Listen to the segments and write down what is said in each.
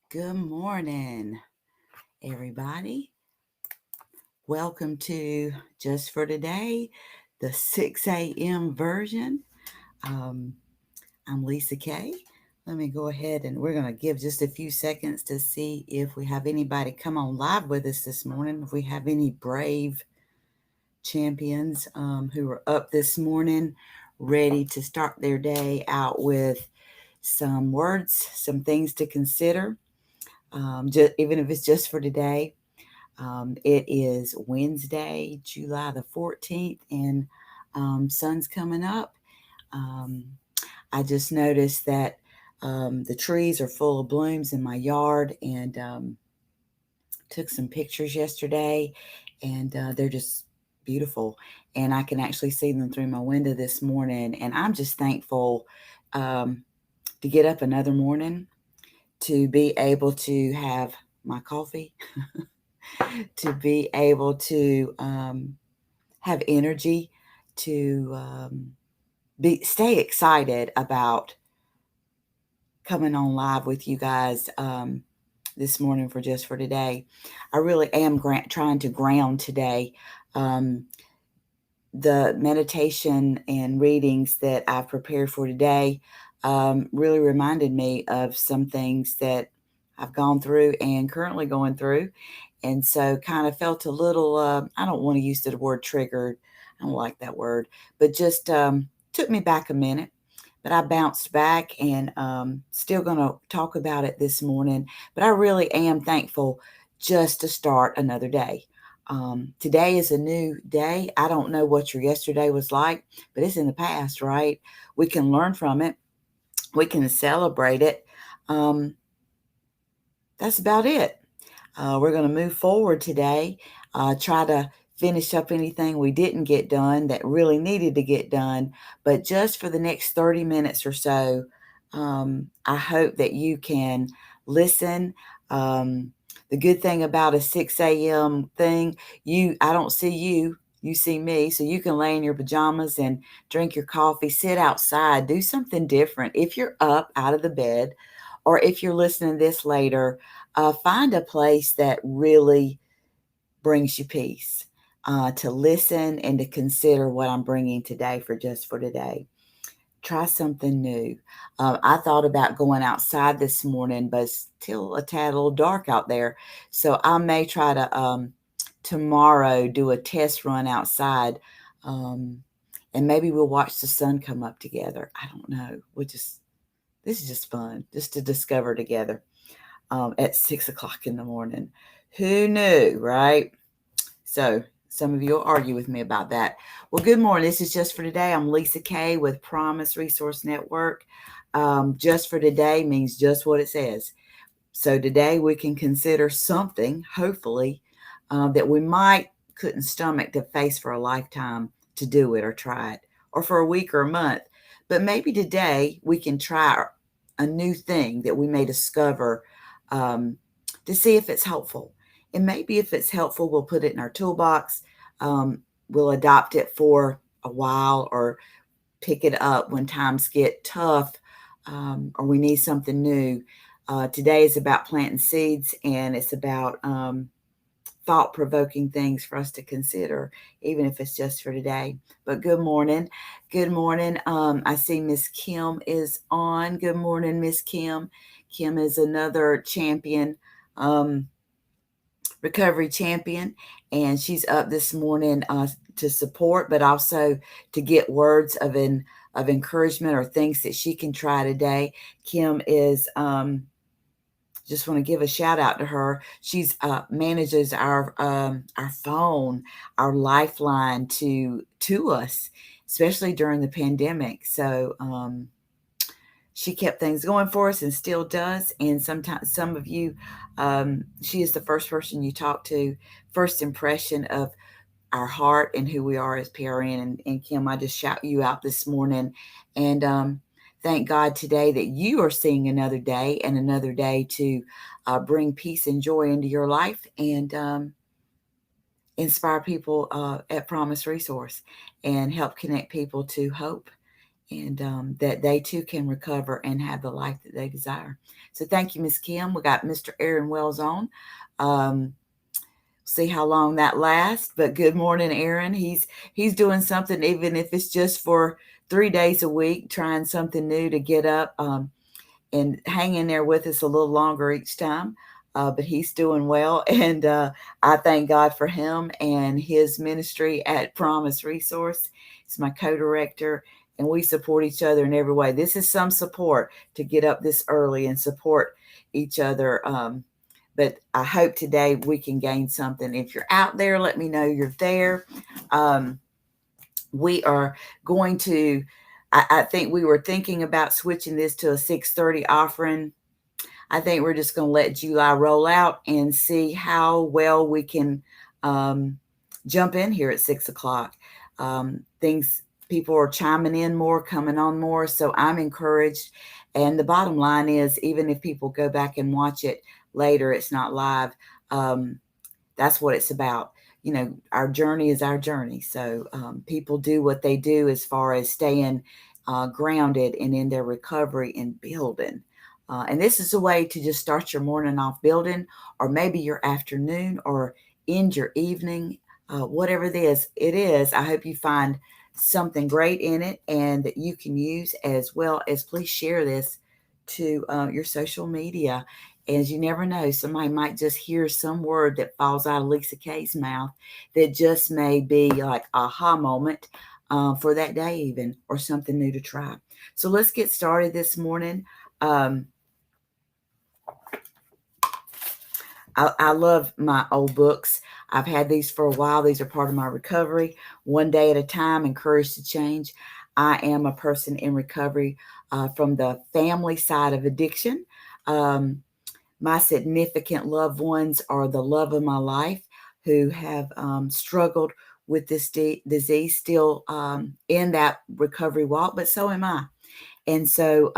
Good morning, everybody. Welcome to Just for Today, the 6 a.m. version. Um, I'm Lisa Kaye. Let me go ahead and we're going to give just a few seconds to see if we have anybody come on live with us this morning. If we have any brave champions who are up this morning, ready to start their day out with some words, some things to consider, even if it's just for today. It is Wednesday, July the 14th, and sun's coming up. Um, I just noticed that the trees are full of blooms in my yard, and took some pictures yesterday, and they're just beautiful. And I can actually see them through my window this morning, and I'm just thankful um, to get up another morning, to be able to have my coffee, to be able to have energy, to stay excited about coming on live with you guys this morning for Just for Today. I really am trying to ground today. Um, the meditation and readings that I've prepared for today really reminded me of some things that I've gone through and currently going through. And so kind of felt a little, I don't want to use the word triggered. I don't like that word, but just took me back a minute. But I bounced back and still going to talk about it this morning. But I really am thankful just to start another day. Today is a new day. I don't know what your yesterday was like, but it's in the past, right? We can learn from it. We can celebrate it. Um, that's about it. We're going to move forward today, try to finish up anything we didn't get done that really needed to get done. But just for the next 30 minutes or so, I hope that you can listen. The good thing about a 6 a.m. thing, I don't see you. You see me, so you can lay in your pajamas and drink your coffee, sit outside, do something different. If you're up out of the bed, or if you're listening to this later, find a place that really brings you peace, to listen and to consider what I'm bringing today for Just for Today. Try something new. I thought about going outside this morning, but it's still a tad a little dark out there. So I may try to tomorrow do a test run outside. Um, and maybe we'll watch the sun come up together. I don't know. This is just fun, just to discover together at 6 o'clock in the morning. Who knew, right? So some of you will argue with me about that. Well, good morning. This is Just for Today. I'm Lisa Kaye with Promise Resource Network. Just for Today means just what it says. So today we can consider something, hopefully, that we might couldn't stomach to face for a lifetime, to do it or try it, or for a week or a month. But maybe today we can try a new thing that we may discover, um, to see if it's helpful. And maybe if it's helpful, we'll put it in our toolbox. We'll adopt it for a while, or pick it up when times get tough, or we need something new. Today is about planting seeds, and it's about thought-provoking things for us to consider, even if it's just for today. But good morning. Good morning. I see Miss Kim is on. Good morning, Miss Kim. Kim is another champion, recovery champion, and she's up this morning to support, but also to get words of encouragement or things that she can try today. Kim is just want to give a shout out to her. She's manages our phone, our lifeline to us, especially during the pandemic. So she kept things going for us and still does. And sometimes some of you, she is the first person you talk to, first impression of our heart and who we are as PRN. And Kim, I just shout you out this morning. And thank God today that you are seeing another day, and another day to bring peace and joy into your life, and inspire people at Promise Resource, and help connect people to hope and that they too can recover and have the life that they desire. So thank you, Miss Kim. We got Mr. Aaron Wells on. See how long that lasts. But good morning, Aaron. He's doing something, even if it's just for 3 days a week, trying something new to get up and hang in there with us a little longer each time. But he's doing well, and I thank God for him and his ministry at Promise Resource. He's my co-director, and we support each other in every way. This is some support to get up this early and support each other. But I hope today we can gain something. If you're out there, let me know you're there. We are going to, I think we were thinking about switching this to a 6:30 offering. I think we're just going to let July roll out and see how well we can jump in here at 6 o'clock. People are chiming in more, coming on more. So I'm encouraged. And the bottom line is, even if people go back and watch it later, it's not live. That's what it's about. You know, our journey is our journey. So people do what they do as far as staying grounded and in their recovery and building. And this is a way to just start your morning off building, or maybe your afternoon, or end your evening, whatever it is. I hope you find something great in it and that you can use, as well as please share this to your social media. As you never know, somebody might just hear some word that falls out of Lisa Kaye's mouth that just may be like aha moment for that day even, or something new to try. So let's get started this morning. I love my old books. I've had these for a while. These are part of my recovery. One day at a time, encouraged to change. I am a person in recovery from the family side of addiction. My significant loved ones are the love of my life, who have struggled with this disease, still in that recovery walk, but so am I. And so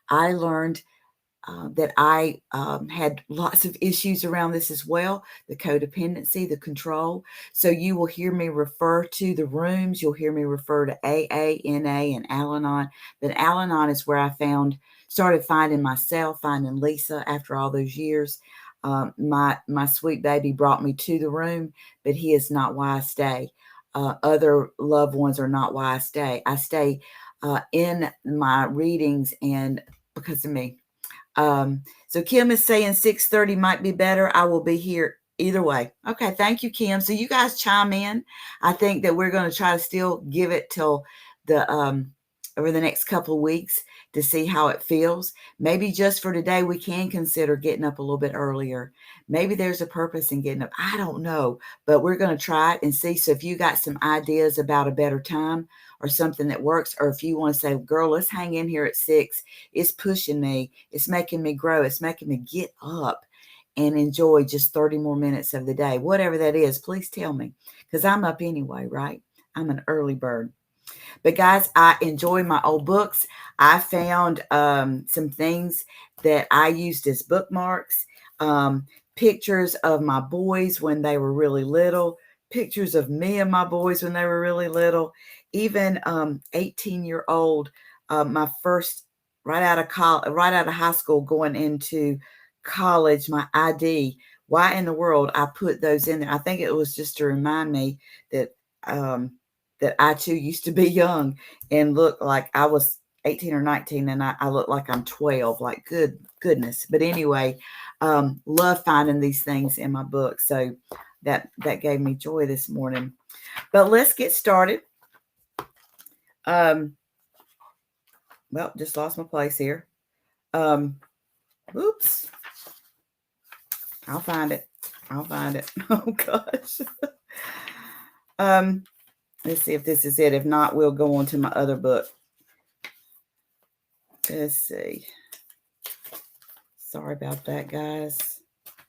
I learned that I had lots of issues around this as well, the codependency, the control. So you will hear me refer to the rooms. You'll hear me refer to AA, NA, and Al-Anon. But Al-Anon is where I started finding myself, finding Lisa after all those years. My sweet baby brought me to the room, but he is not why I stay. Other loved ones are not why I stay. I stay in my readings and because of me. So Kim is saying 6:30 might be better. I will be here either way. Okay, thank you, Kim. So you guys chime in. I think that we're going to try to still give it till the over the next couple of weeks to see how it feels. Maybe just for today we can consider getting up a little bit earlier. Maybe there's a purpose in getting up. I don't know, but we're going to try it and see. So if you got some ideas about a better time or something that works, or if you want to say, girl, let's hang in here at 6. It's pushing me. It's making me grow. It's making me get up and enjoy just 30 more minutes of the day. Whatever that is, please tell me, because I'm up anyway, right? I'm an early bird. But guys, I enjoy my old books. I found some things that I used as bookmarks, pictures of my boys when they were really little, pictures of me and my boys when they were really little, even 18-year-old, my first right out of high school going into college, my ID. Why in the world I put those in there? I think it was just to remind me that that I too used to be young and look like I was 18 or 19, and I look like I'm 12, like goodness. But anyway, love finding these things in my book. So that gave me joy this morning. But let's get started. Well, just lost my place here. Oops. I'll find it. Oh gosh. Let's see if this is it. If not, we'll go on to my other book. Let's see. Sorry about that, guys.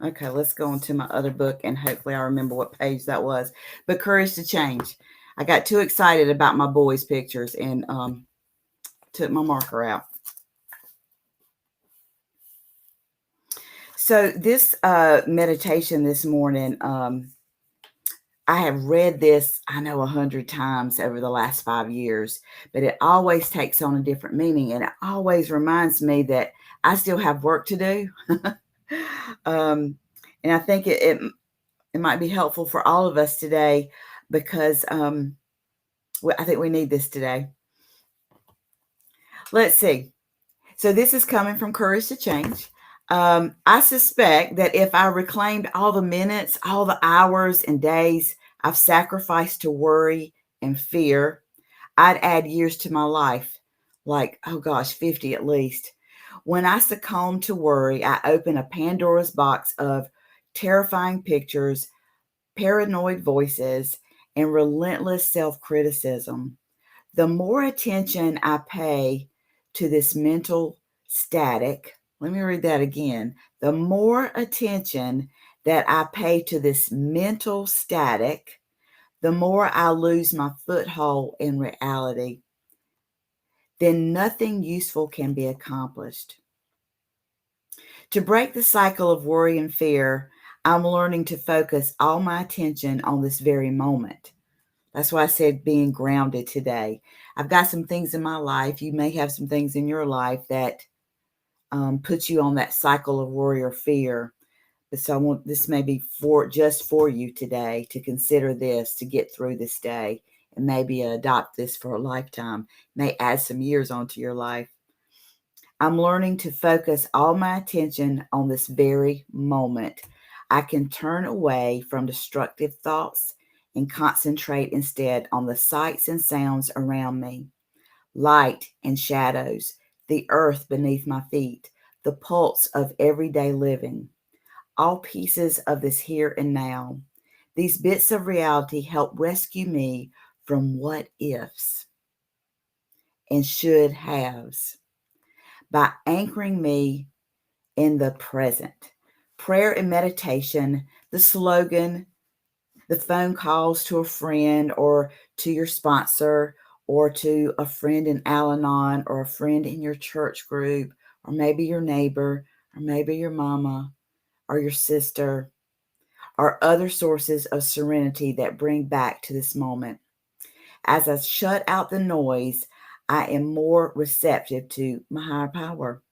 Okay, let's go on to my other book, and hopefully I remember what page that was. But Courage to Change. I got too excited about my boys' pictures and took my marker out. So this meditation this morning, I have read this, I know 100 times over the last 5 years, but it always takes on a different meaning. And it always reminds me that I still have work to do. um, and I think it might be helpful for all of us today because I think we need this today. Let's see. So this is coming from Courage to Change. I suspect that if I reclaimed all the minutes, all the hours and days I've sacrificed to worry and fear, I'd add years to my life, like, oh gosh, 50 at least. When I succumb to worry, I open a Pandora's box of terrifying pictures, paranoid voices, and relentless self criticism. The more attention I pay to this mental static, let me read that again. The more attention that I pay to this mental static, the more I lose my foothold in reality. Then nothing useful can be accomplished. To break the cycle of worry and fear, I'm learning to focus all my attention on this very moment. That's why I said being grounded today. I've got some things in my life. You may have some things in your life that put you on that cycle of worry or fear. But so I want this may be just for you today to consider this to get through this day and maybe adopt this for a lifetime. May add some years onto your life. I'm learning to focus all my attention on this very moment. I can turn away from destructive thoughts and concentrate instead on the sights and sounds around me, light and shadows, the earth beneath my feet, the pulse of everyday living, all pieces of this here and now. These bits of reality help rescue me from what ifs and should haves by anchoring me in the present. Prayer and meditation, the slogan, the phone calls to a friend or to your sponsor or to a friend in Al Anon or a friend in your church group or maybe your neighbor or maybe your mama or your sister or other sources of serenity that bring back to this moment. As I shut out the noise, I am more receptive to my higher power,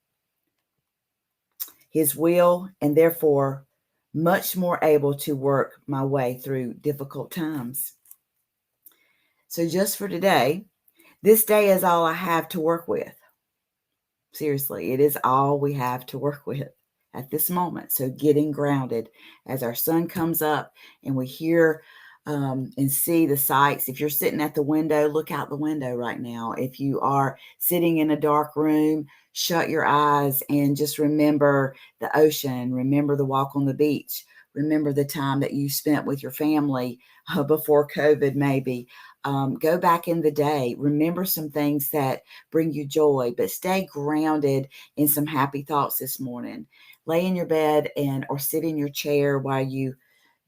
His will, and therefore much more able to work my way through difficult times. So, just for today, this day is all I have to work with. Seriously, it is all we have to work with at this moment. So, getting grounded as our sun comes up and we hear and see the sights. If you're sitting at the window, look out the window right now. If you are sitting in a dark room, shut your eyes and just remember the ocean, remember the walk on the beach, remember the time that you spent with your family before COVID, maybe. Go back in the day, remember some things that bring you joy, but stay grounded in some happy thoughts this morning. Lay in your bed or sit in your chair while you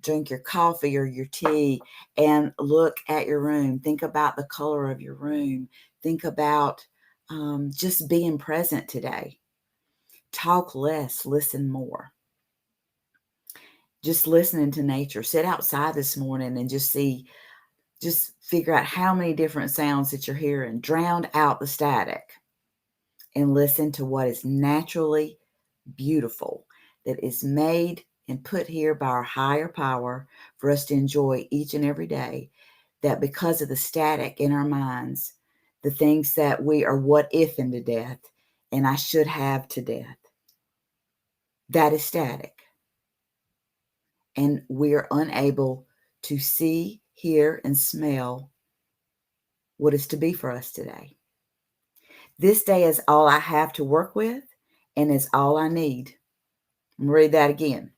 drink your coffee or your tea and look at your room. Think about the color of your room. Think about just being present today. Talk less, listen more. Just listening to nature. Sit outside this morning and just figure out how many different sounds that you're hearing. Drown out the static and listen to what is naturally beautiful, that is made and put here by our higher power for us to enjoy each and every day, that because of the static in our minds, the things that we are what if into death and I should have to death, that is static. And we are unable to see, hear, and smell what is to be for us today. This day is all I have to work with and is all I need. I'm going to read that again.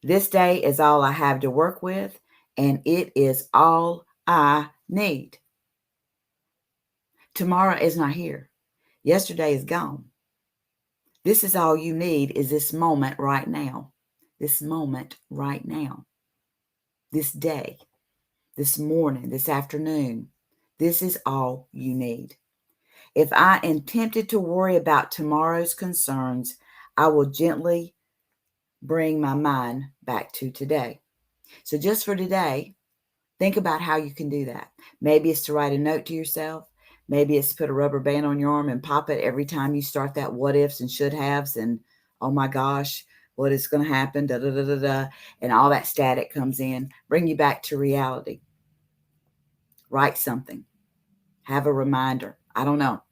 This day is all I have to work with, and it is all I need. Tomorrow is not here. Yesterday is gone. This is all you need is this moment right now. This moment right now. This day, this morning, this afternoon. This is all you need. If I am tempted to worry about tomorrow's concerns, I will gently bring my mind back to today. So just for today, think about how you can do that. Maybe it's to write a note to yourself. Maybe it's to put a rubber band on your arm and pop it every time you start that what ifs and should haves and, oh my gosh, what is going to happen, da da da da da, and all that static comes in. Bring you back to reality. Write something. Have a reminder. I don't know.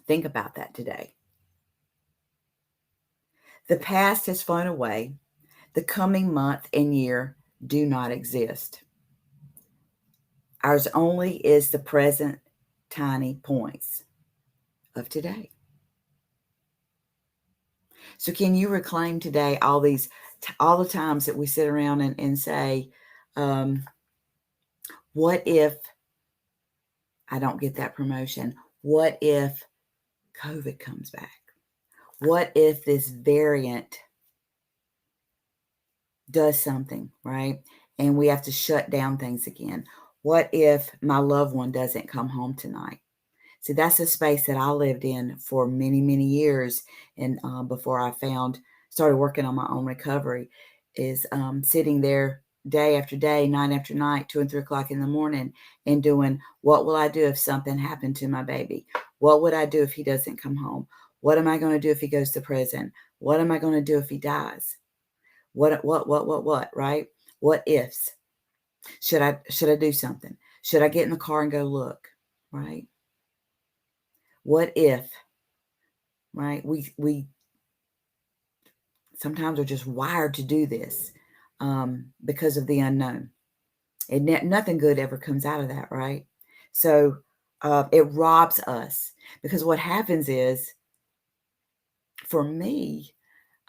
Think about that today. The past has flown away. The coming month and year do not exist. Ours only is the present tiny points of today. So can you reclaim today all the times that we sit around and say, what if I don't get that promotion? What if COVID comes back? What if this variant does something, right? And we have to shut down things again. What if my loved one doesn't come home tonight? See, that's a space that I lived in for many, many years. And before I started working on my own recovery, is sitting there day after day, night after night, 2 and 3 o'clock in the morning, and doing, what will I do if something happened to my baby? What would I do if he doesn't come home? What am I going to do if he goes to prison? What am I going to do if he dies? What, right? What ifs? Should I do something? Should I get in the car and go look, right? What if, right? We sometimes are just wired to do this because of the unknown. And nothing good ever comes out of that, right? So it robs us, because what happens is, for me,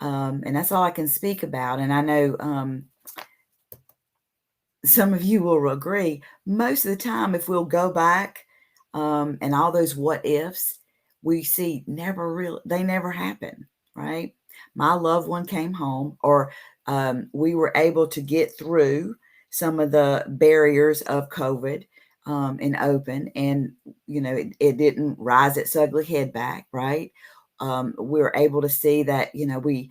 and that's all I can speak about, and I know some of you will agree, most of the time, if we'll go back and all those what ifs, we see they never happen, right? My loved one came home, or we were able to get through some of the barriers of COVID and open, and, it didn't rise its ugly head back, right? We were able to see that, we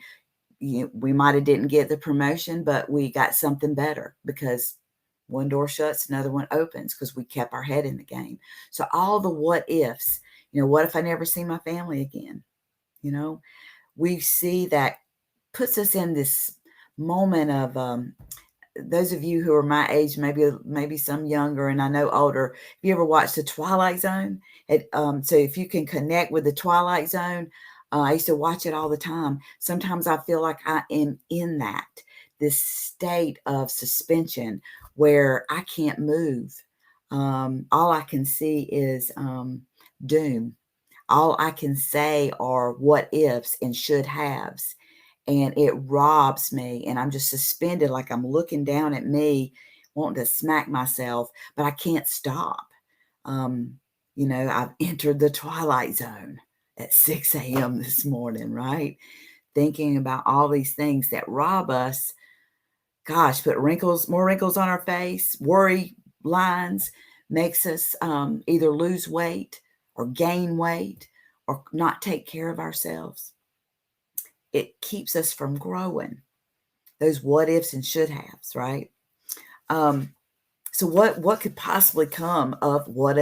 might have didn't get the promotion, but we got something better, because one door shuts, another one opens, because we kept our head in the game. So all the what ifs, what if I never see my family again? We see that puts us in this moment of, those of you who are my age, maybe some younger, and I know older, have you ever watched The Twilight Zone? So if you can connect with The Twilight Zone, I used to watch it all the time. Sometimes I feel like I am in this state of suspension where I can't move. All I can see is doom. All I can say are what ifs and should haves. And it robs me, and I'm just suspended, like I'm looking down at me, wanting to smack myself, but I can't stop. I've entered the twilight zone at 6 a.m. this morning, right? Thinking about all these things that rob us. Gosh, put more wrinkles on our face, worry lines, makes us either lose weight or gain weight or not take care of ourselves. It keeps us from growing. Those what ifs and should haves, right? So what could possibly come of what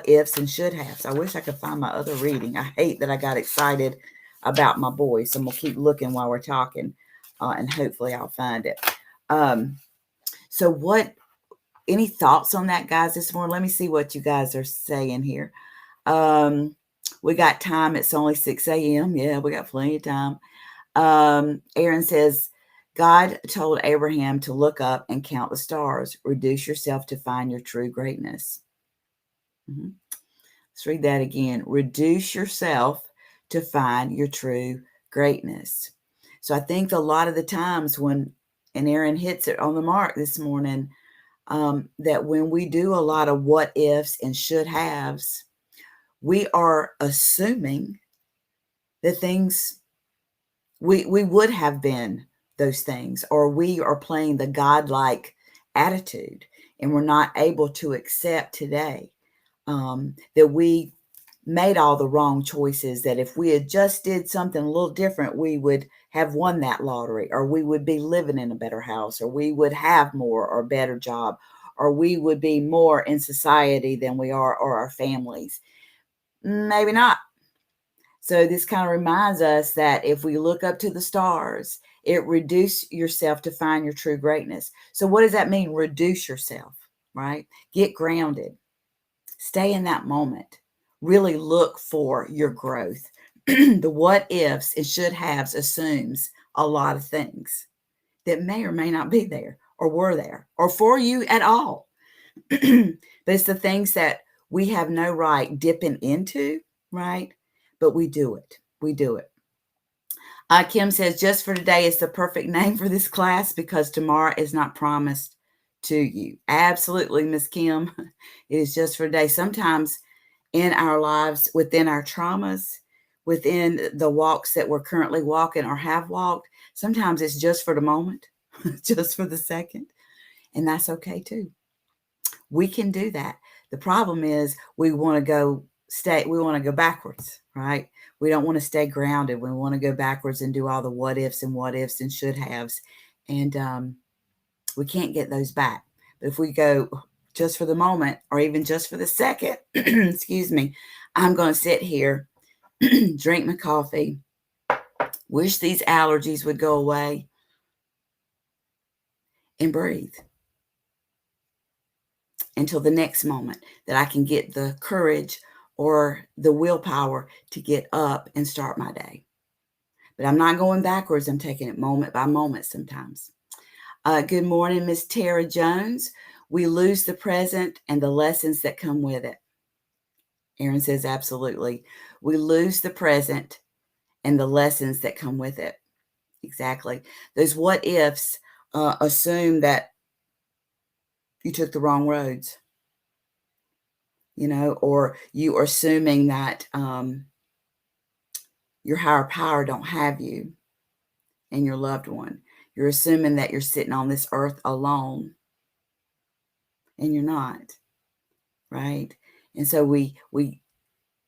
ifs and should haves? I wish I could find my other reading. I hate that I got excited about my boys. So I'm gonna keep looking while we're talking, and hopefully I'll find it. So any thoughts on that, guys, this morning? Let me see what you guys are saying here. We got time. It's only 6 a.m. Yeah, we got plenty of time. Aaron says, God told Abraham to look up and count the stars. Reduce yourself to find your true greatness. Let's read that again. Reduce yourself to find your true greatness. So I think a lot of the times and Aaron hits it on the mark this morning, that when we do a lot of what ifs and should haves, we are assuming that things we would have been those things, or we are playing the godlike attitude, and we're not able to accept today that we made all the wrong choices, that if we had just did something a little different, we would have won that lottery, or we would be living in a better house, or we would have more or better job, or we would be more in society than we are, or our families. Maybe not. So this kind of reminds us that if we look up to the stars, it reduce yourself to find your true greatness. So what does that mean? Reduce yourself, right? Get grounded. Stay in that moment. Really look for your growth. The what ifs and should haves assumes a lot of things that may or may not be there, or were there, or for you at all. But it's the things that we have no right dipping into, right? But we do it. We do it. Kim says, just for today is the perfect name for this class because tomorrow is not promised to you. Absolutely, Miss Kim. It is just for today. Sometimes in our lives, within our traumas, within the walks that we're currently walking or have walked, sometimes it's just for the moment, just for the second. And that's okay too. We can do that. The problem is we want to go backwards, right? We don't want to stay grounded. We want to go backwards and do all the what ifs and should haves. And we can't get those back. But if we go just for the moment, or even just for the second, excuse me, I'm going to sit here, drink my coffee, wish these allergies would go away, and breathe until the next moment that I can get the courage or the willpower to get up and start my day. But I'm not going backwards. I'm taking it moment by moment sometimes. Good morning, Miss Tara Jones. We lose the present and the lessons that come with it. Aaron says, absolutely. We lose the present and the lessons that come with it. Exactly. Those what ifs assume that you took the wrong roads, or you are assuming that your higher power don't have you and your loved one. You're assuming that you're sitting on this earth alone, and you're not, right? And so we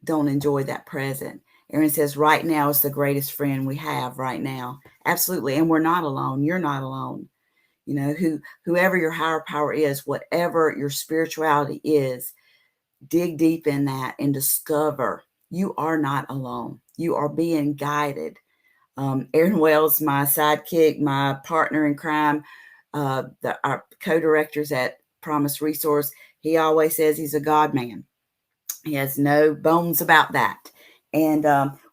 don't enjoy that present. Aaron says, right now is the greatest friend we have right now. Absolutely. And we're not alone. You're not alone. Whoever your higher power is, whatever your spirituality is, dig deep in that and discover you are not alone. You are being guided. Aaron Wells, my sidekick, my partner in crime, our co-directors at Promise Resource, he always says he's a God man. He has no bones about that. And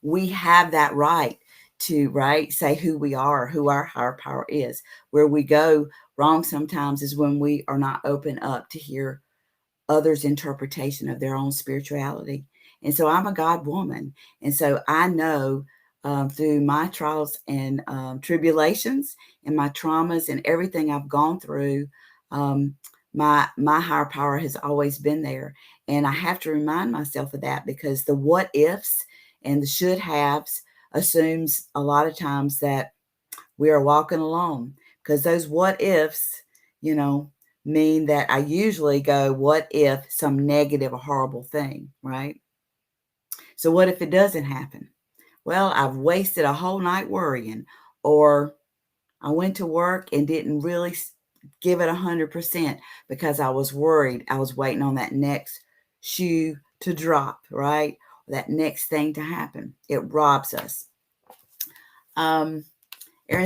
we have that right to, say who we are, who our higher power is. Where we go wrong sometimes is when we are not open up to hear others' interpretation of their own spirituality. And so I'm a God woman. And so I know through my trials and tribulations and my traumas and everything I've gone through, my higher power has always been there. And I have to remind myself of that, because the what ifs and the should haves assumes a lot of times that we are walking alone, because those what ifs, mean that I usually go, what if some negative or horrible thing, right? So what if it doesn't happen? Well, I've wasted a whole night worrying, or I went to work and didn't really give it 100% because I was worried. I was waiting on that next shoe to drop, right? That next thing to happen. It robs us. Aaron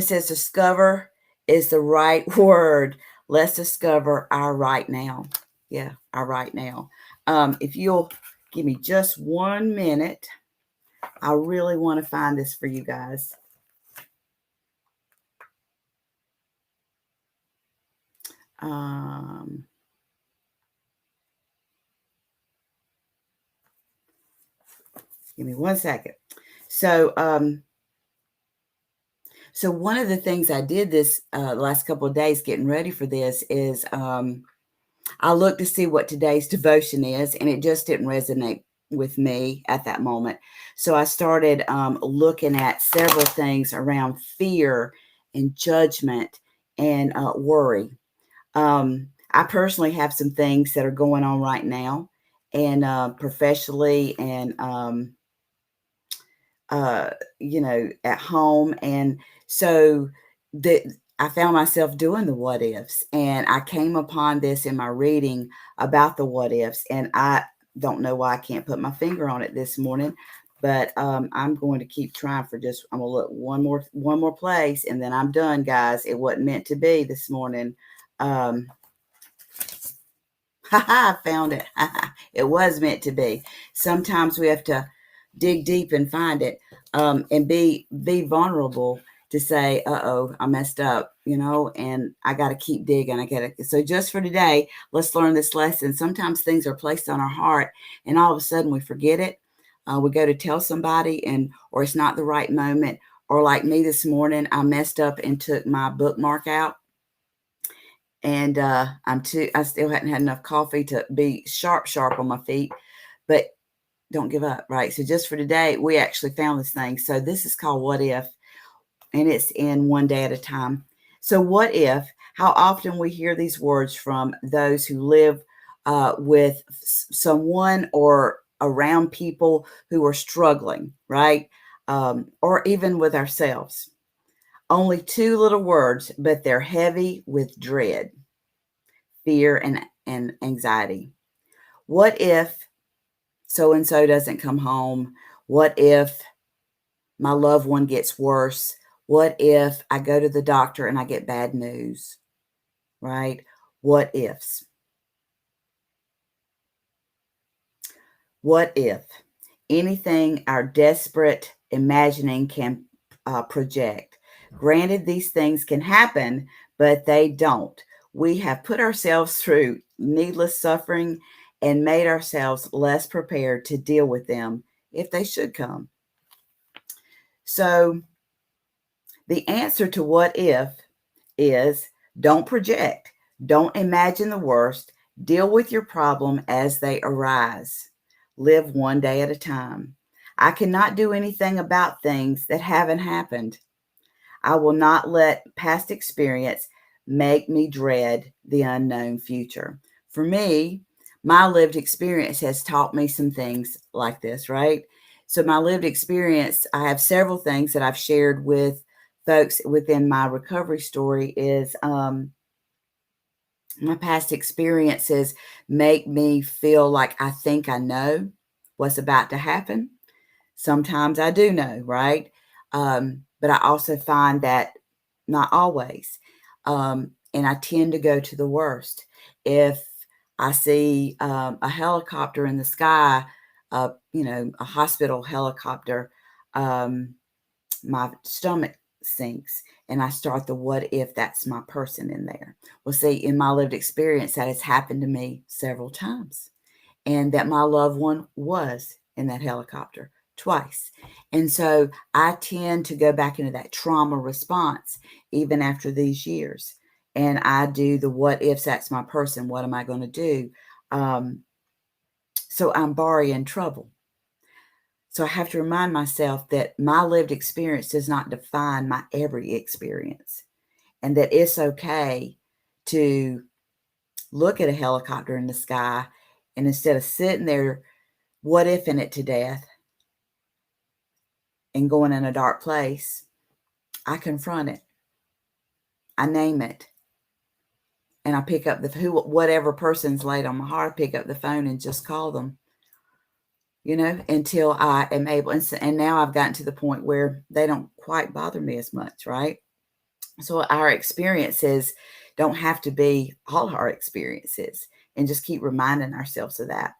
says, discover is the right word. Let's discover our right now. Yeah, our right now. If you'll give me just 1 minute, I really want to find this for you guys. Give me 1 second. So one of the things I did this last couple of days getting ready for this is I looked to see what today's devotion is, and it just didn't resonate with me at that moment. So I started looking at several things around fear and judgment and worry. I personally have some things that are going on right now, and professionally, and at home. And so I found myself doing the what ifs, and I came upon this in my reading about the what ifs, and I don't know why I can't put my finger on it this morning, but I'm going to keep trying I'm gonna look one more place, and then I'm done, guys. It wasn't meant to be this morning. I found it. It was meant to be. Sometimes we have to dig deep and find it, and be vulnerable to say, "Uh-oh, I messed up," and I got to keep digging. So just for today, let's learn this lesson. Sometimes things are placed on our heart, and all of a sudden we forget it. We go to tell somebody, or it's not the right moment. Or like me this morning, I messed up and took my bookmark out, and I still hadn't had enough coffee to be sharp on my feet, but don't give up, right? So just for today, we actually found this thing. So this is called What If, and it's in One Day at a Time. So what if, how often we hear these words from those who live with someone or around people who are struggling, right? Or even with ourselves. Only two little words, but they're heavy with dread, fear, and anxiety. What if so and so doesn't come home? What if my loved one gets worse? What if I go to the doctor and I get bad news? Right? What ifs? What if? Anything our desperate imagining can project. Granted, these things can happen, but they don't. We have put ourselves through needless suffering and made ourselves less prepared to deal with them if they should come. So, the answer to what if is don't project, don't imagine the worst, deal with your problem as they arise. Live one day at a time. I cannot do anything about things that haven't happened. I will not let past experience make me dread the unknown future. For me, my lived experience has taught me some things like this, right? So, my lived experience, I have several things that I've shared with folks within my recovery story is my past experiences make me feel like I think I know what's about to happen. Sometimes I do know, right? But I also find that not always. And I tend to go to the worst. If I see a helicopter in the sky, a hospital helicopter, um, my stomach sinks, and I start the what if that's my person in there. Well, see, in my lived experience, that has happened to me several times, and that my loved one was in that helicopter twice. And so I tend to go back into that trauma response even after these years. And I do the what ifs, that's my person, what am I going to do? So I'm borrowing trouble. So I have to remind myself that my lived experience does not define my every experience, and that it's okay to look at a helicopter in the sky, and instead of sitting there what if in it to death and going in a dark place, I confront it. I name it. And I pick up whatever person's laid on my heart, pick up the phone and just call them, until I am able. And now I've gotten to the point where they don't quite bother me as much, right? So our experiences don't have to be all our experiences, and just keep reminding ourselves of that.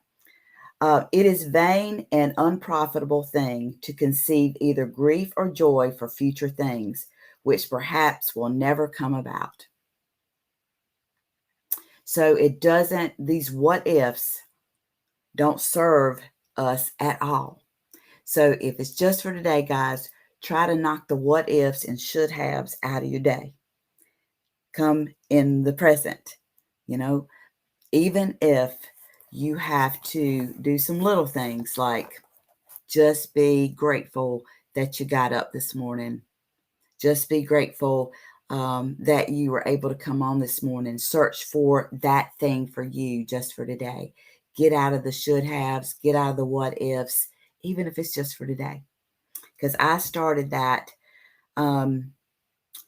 It is vain and unprofitable thing to conceive either grief or joy for future things, which perhaps will never come about. So these what ifs don't serve us at all. So if it's just for today, guys, try to knock the what ifs and should haves out of your day. Come in the present, even if you have to do some little things like just be grateful that you got up this morning. Just be grateful that you were able to come on this morning. Search for that thing for you just for today. get out of the should haves, get out of the what ifs, even if it's just for today. Because I started that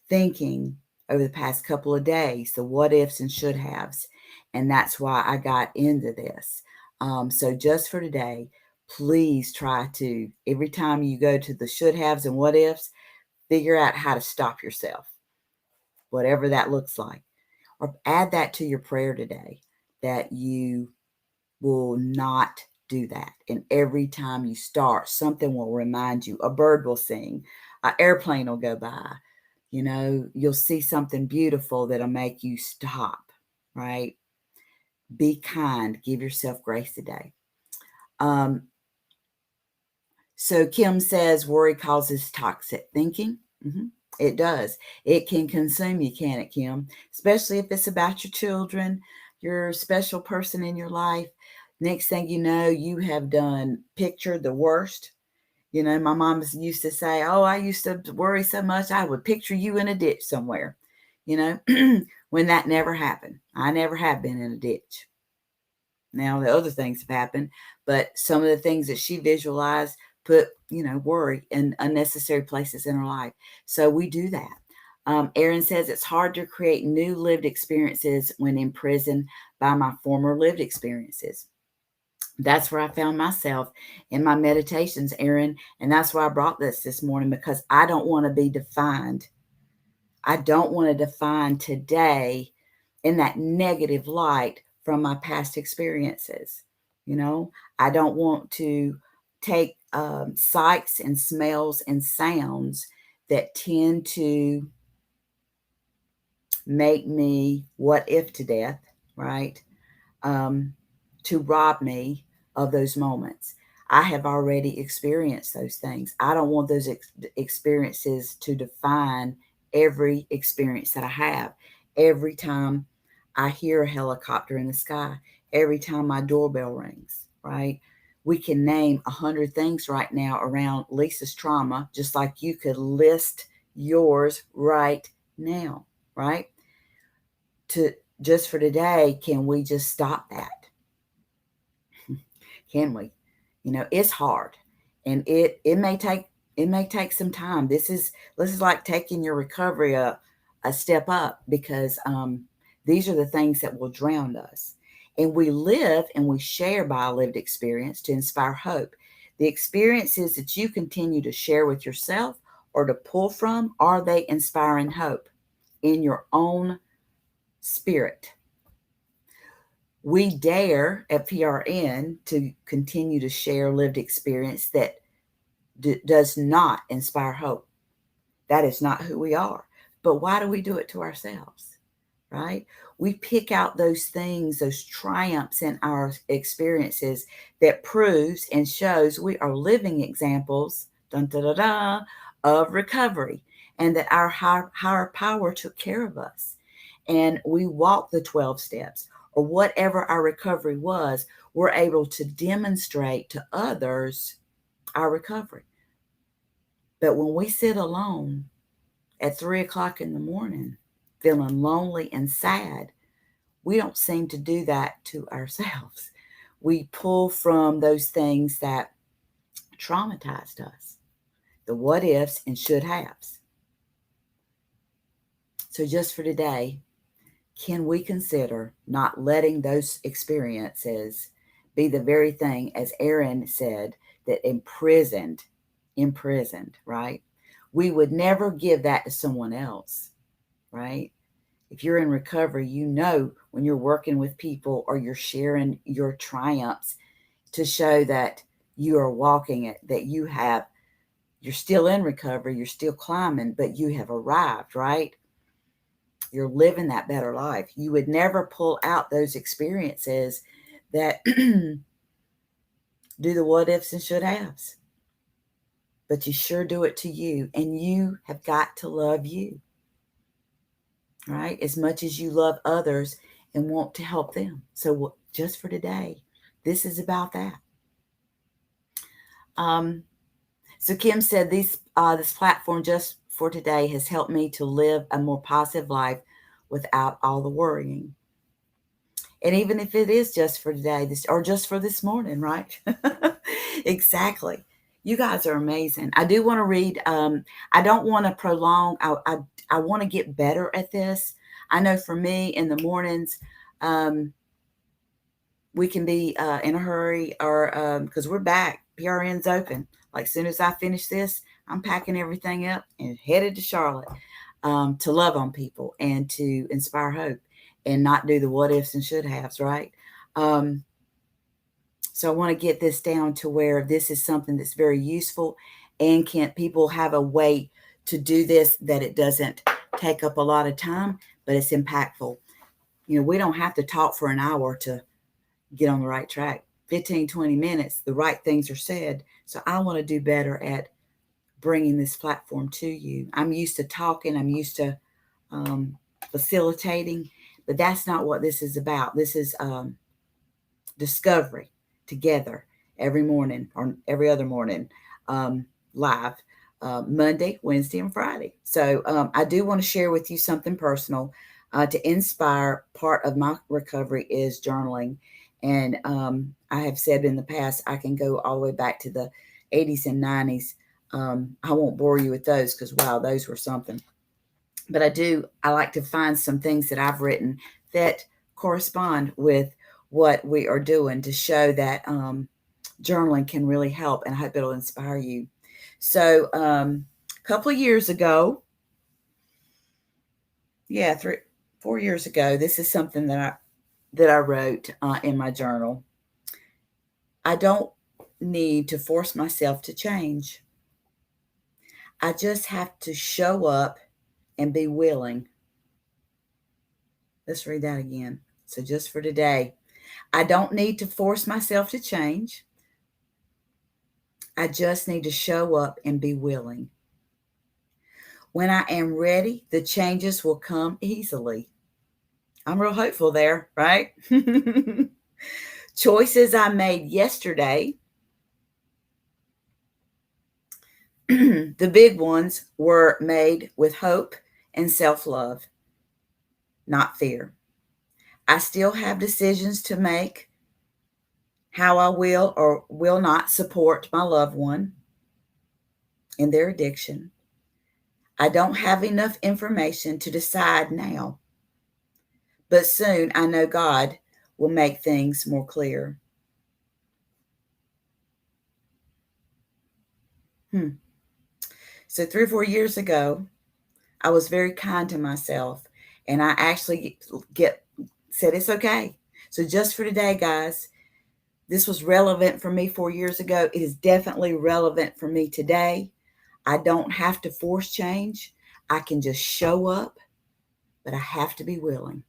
thinking over the past couple of days, the what ifs and should haves. And that's why I got into this. So just for today, please try to, every time you go to the should haves and what ifs, figure out how to stop yourself, whatever that looks like. Or add that to your prayer today, that you will not do that. And every time you start, something will remind you. A bird will sing, an airplane will go by. You'll see something beautiful that'll make you stop, right? Be kind. Give yourself grace today. So Kim says worry causes toxic thinking. It does. It can consume you, can it, Kim? Especially if it's about your children, your special person in your life. Next thing you know, you have done pictured the worst. My mom used to say, oh, I used to worry so much, I would picture you in a ditch somewhere, when that never happened. I never have been in a ditch. Now, the other things have happened, but some of the things that she visualized put, worry in unnecessary places in her life. So we do that. Erin says it's hard to create new lived experiences when imprisoned by my former lived experiences. That's where I found myself in my meditations, Erin. And that's why I brought this morning, because I don't want to be defined. I don't want to define today in that negative light from my past experiences. I don't want to take sights and smells and sounds that tend to make me what if to death, right? To rob me of those moments. I have already experienced those things. I don't want those experiences to define every experience that I have. Every time I hear a helicopter in the sky, every time my doorbell rings, right? We can name 100 things right now around Lisa's trauma, just like you could list yours right now, right? Just for today, can we just stop that? Can we? It's hard, and it may take some time. This is like taking your recovery a step up, because these are the things that will drown us. And we live and we share by a lived experience to inspire hope. The experiences that you continue to share with yourself or to pull from, are they inspiring hope in your own spirit? We dare at PRN to continue to share lived experience that does not inspire hope. That is not who we are. But why do we do it to ourselves, right? We pick out those things, those triumphs in our experiences that proves and shows we are living examples, dun, da, da, da, of recovery, and that our higher power took care of us. And we walk the 12 steps, or whatever our recovery was, we're able to demonstrate to others our recovery. But when we sit alone at 3:00 in the morning, feeling lonely and sad, we don't seem to do that to ourselves. We pull from those things that traumatized us, the what ifs and should haves. So just for today, can we consider not letting those experiences be the very thing, as Erin said, that imprisoned, right? We would never give that to someone else, right? If you're in recovery, when you're working with people or you're sharing your triumphs to show that you are walking it, that you're still in recovery, you're still climbing, but you have arrived, right? You're living that better life. You would never pull out those experiences that do the what ifs and should haves. But you sure do it to you. And you have got to love you, right? As much as you love others and want to help them. So just for today, this is about that. So Kim said this platform just for today has helped me to live a more positive life without all the worrying. And even if it is just for today, or just for this morning, right? Exactly. You guys are amazing. I do want to read. I don't want to prolong. I want to get better at this. I know for me in the mornings, um, we can be in a hurry, or because we're back. PRN's open. Like soon as I finish this, I'm packing everything up and headed to Charlotte, to love on people and to inspire hope and not do the what ifs and should haves, right? Um, so I want to get this down to where this is something that's very useful, and can people have a way to do this that it doesn't take up a lot of time, but it's impactful. We don't have to talk for an hour to get on the right track. 15, 20 minutes, the right things are said. So I want to do better at bringing this platform to you. I'm used to talking, I'm used to um, facilitating, but that's not what this is about. This is discovery together every morning or every other morning, um, live, Monday, Wednesday, and Friday. So I do want to share with you something personal to inspire. Part of my recovery is journaling. And I have said in the past, I can go all the way back to the 80s and 90s. I won't bore you with those because, wow, those were something. But I like to find some things that I've written that correspond with what we are doing to show that journaling can really help, and I hope it'll inspire you. So, a couple of years ago, yeah, 4 years ago, this is something that I wrote in my journal. I don't need to force myself to change. I just have to show up and be willing. Let's read that again. So, just for today, I don't need to force myself to change. I just need to show up and be willing. When I am ready, the changes will come easily. I'm real hopeful there, right? Choices I made yesterday, the big ones, were made with hope and self love, not fear. I still have decisions to make, how I will or will not support my loved one in their addiction. I don't have enough information to decide now, but soon I know God will make things more clear. So 3 or 4 years ago, I was very kind to myself, and I actually get said it's okay. So just for today, guys, this was relevant for me 4 years ago. It is definitely relevant for me today. I don't have to force change. I can just show up, but I have to be willing.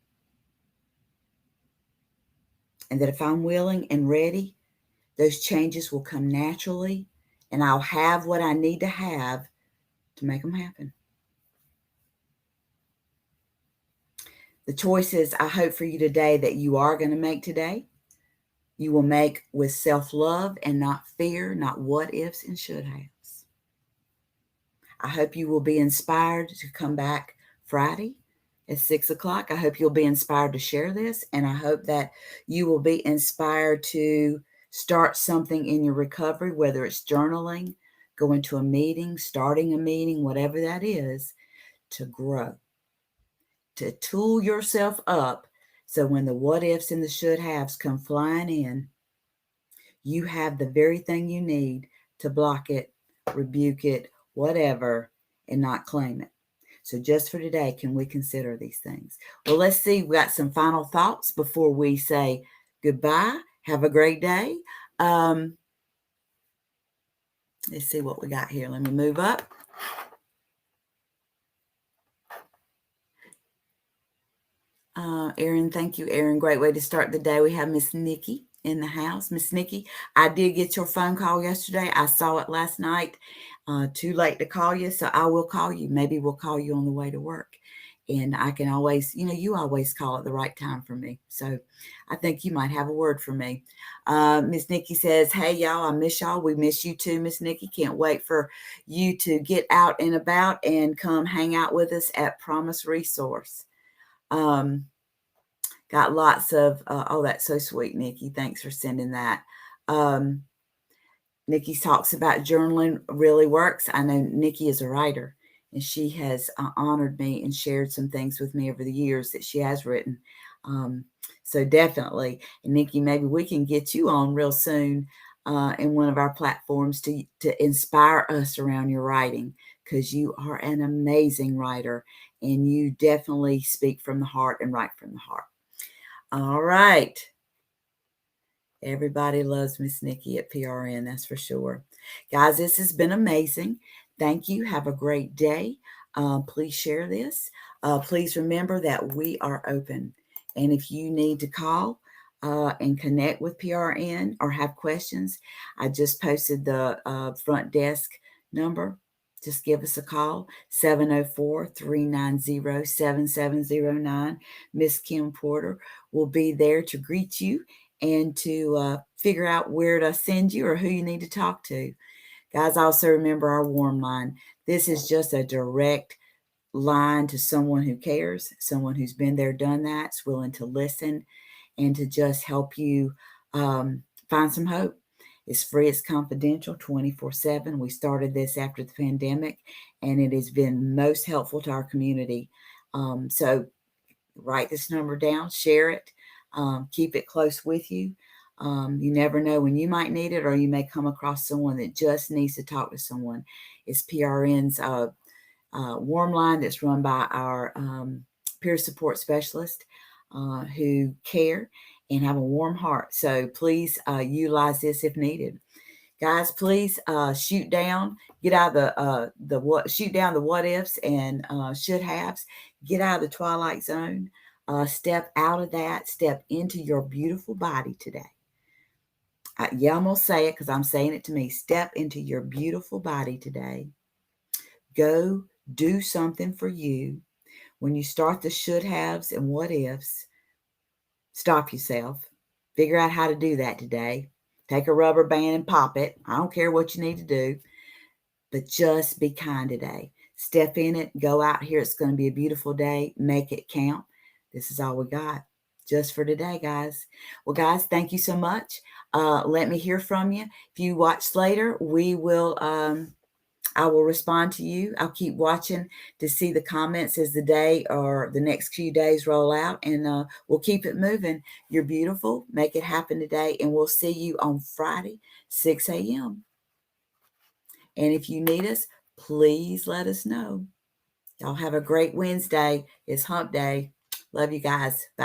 And that if I'm willing and ready, those changes will come naturally, and I'll have what I need to have to make them happen. The choices I hope for you today that you are going to make today, you will make with self-love and not fear, not what ifs and should haves. I hope you will be inspired to come back Friday at 6 o'clock. I hope you'll be inspired to share this, and I hope that you will be inspired to start something in your recovery, whether it's journaling, going to a meeting, starting a meeting, whatever that is, to grow, to tool yourself up so when the what ifs and the should haves come flying in, you have the very thing you need to block it, rebuke it, whatever, and not claim it. So just for today, can we consider these things? Well, let's see. We got some final thoughts before we say goodbye. Have a great day. Let's see what we got here. Let me move up. Erin, thank you, Erin. Great way to start the day. We have Miss Nikki in the house. Miss Nikki, I did get your phone call yesterday. I saw it last night. Too late to call you, so I will call you. Maybe we'll call you on the way to work. And I can always, you always call at the right time for me. So I think you might have a word for me. Miss Nikki says, hey, y'all, I miss y'all. We miss you too, Miss Nikki. Can't wait for you to get out and about and come hang out with us at Promise Resource. got lots of, oh, that's so sweet, Nikki. Thanks for sending that. Nikki talks about journaling really works. I know Nikki is a writer, and she has honored me and shared some things with me over the years that she has written. So definitely, and Nikki, maybe we can get you on real soon in one of our platforms to inspire us around your writing, because you are an amazing writer and you definitely speak from the heart and write from the heart. All right. Everybody loves Miss Nikki at PRN, that's for sure. Guys, this has been amazing. Thank you. Have a great day. Please share this. Please remember that we are open. And if you need to call and connect with PRN or have questions, I just posted the front desk number. Just give us a call, 704-390-7709. Miss Kim Porter will be there to greet you and to figure out where to send you or who you need to talk to. Guys, also remember our warm line. This is just a direct line to someone who cares, someone who's been there, done that, is willing to listen and to just help you find some hope. It's free, it's confidential, 24/7. We started this after the pandemic, and it has been most helpful to our community. So write this number down, share it, keep it close with you. You never know when you might need it, or you may come across someone that just needs to talk to someone. It's PRN's warm line that's run by our peer support specialist who care and have a warm heart. So please utilize this if needed. Guys, please shoot down, get out of shoot down the what ifs and should haves, get out of the twilight zone, step out of that, step into your beautiful body today. Yeah, I'm gonna say it because I'm saying it to me. Step into your beautiful body today. Go do something for you. When you start the should haves and what ifs, stop yourself. Figure out how to do that today. Take a rubber band and pop it. I don't care what you need to do, but just be kind today. Step in it. Go out here. It's going to be a beautiful day. Make it count. This is all we got just for today, guys. Well, guys, thank you so much. Let me hear from you. If you watch later, we will I will respond to you. I'll keep watching to see the comments as the day or the next few days roll out, and we'll keep it moving. You're beautiful. Make it happen today, and we'll see you on Friday, 6 a.m. And if you need us, please let us know. Y'all have a great Wednesday. It's hump day. Love you guys. Bye.